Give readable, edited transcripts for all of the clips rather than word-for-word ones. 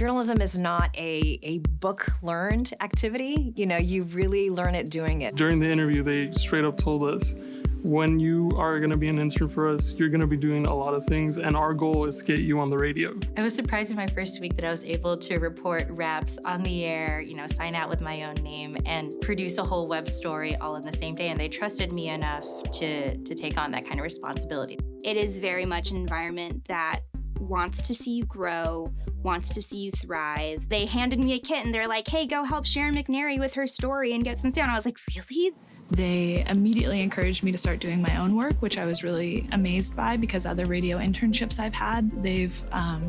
Journalism is not a book-learned activity. You know, you really learn it doing it. During the interview, they straight up told us, when you are going to be an intern for us, you're going to be doing a lot of things, and our goal is to get you on the radio. I was surprised in my first week that I was able to report raps on the air, you know, sign out with my own name, and produce a whole web story all in the same day. And they trusted me enough to take on that kind of responsibility. It is very much an environment that wants to see you grow, wants to see you thrive. They handed me a kit and they're like, hey, go help Sharon McNary with her story and get some sound. I was like, really? They immediately encouraged me to start doing my own work, which I was really amazed by because other radio internships I've had, they've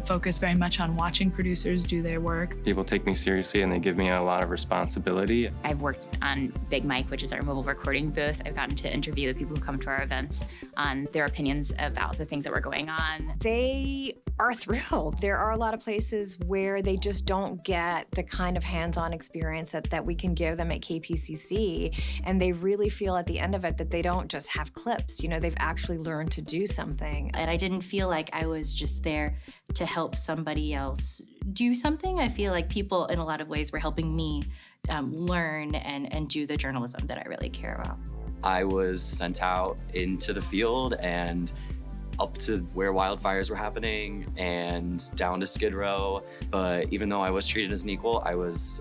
focused very much on watching producers do their work. People take me seriously and they give me a lot of responsibility. I've worked on Big Mike, which is our mobile recording booth. I've gotten to interview the people who come to our events on their opinions about the things that were going on. They are thrilled. There are a lot of places where they just don't get the kind of hands-on experience that we can give them at KPCC, and they really feel at the end of it that they don't just have clips. You know, they've actually learned to do something. And I didn't feel like I was just there to help somebody else do something. I feel like people, in a lot of ways, were helping me learn and do the journalism that I really care about. I was sent out into the field and up to where wildfires were happening and down to Skid Row. But even though I was treated as an equal, I was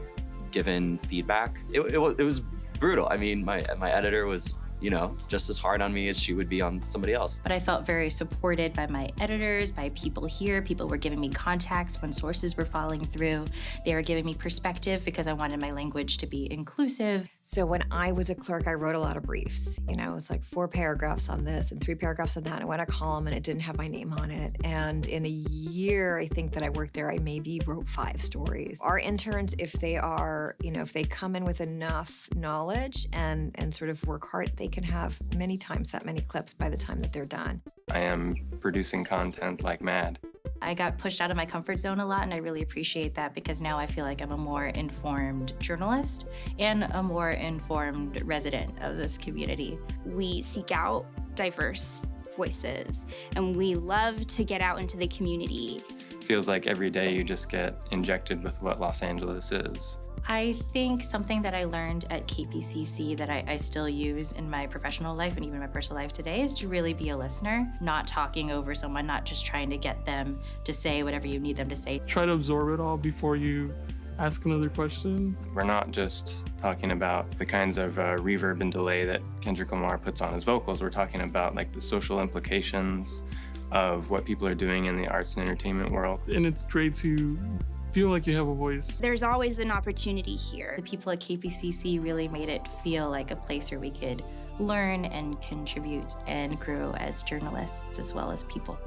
given feedback. It was brutal. I mean, my editor was, you know, just as hard on me as she would be on somebody else. But I felt very supported by my editors, by people here. People were giving me context when sources were falling through. They were giving me perspective because I wanted my language to be inclusive. So when I was a clerk, I wrote a lot of briefs. You know, it was like 4 paragraphs on this and 3 paragraphs on that. And I went a column and it didn't have my name on it. And in a year, I think that I worked there, I maybe wrote 5 stories. Our interns, if they are, you know, if they come in with enough knowledge and sort of work hard, they can have many times that many clips by the time that they're done. I am producing content like mad. I got pushed out of my comfort zone a lot, and I really appreciate that because now I feel like I'm a more informed journalist and a more informed resident of this community. We seek out diverse voices, and we love to get out into the community. Feels like every day you just get injected with what Los Angeles is. I think something that I learned at KPCC that I still use in my professional life and even my personal life today is to really be a listener, not talking over someone, not just trying to get them to say whatever you need them to say. Try to absorb it all before you ask another question. We're not just talking about the kinds of reverb and delay that Kendrick Lamar puts on his vocals. We're talking about like the social implications of what people are doing in the arts and entertainment world. And it's great to feel like you have a voice. There's always an opportunity here. The people at KPCC really made it feel like a place where we could learn and contribute and grow as journalists as well as people.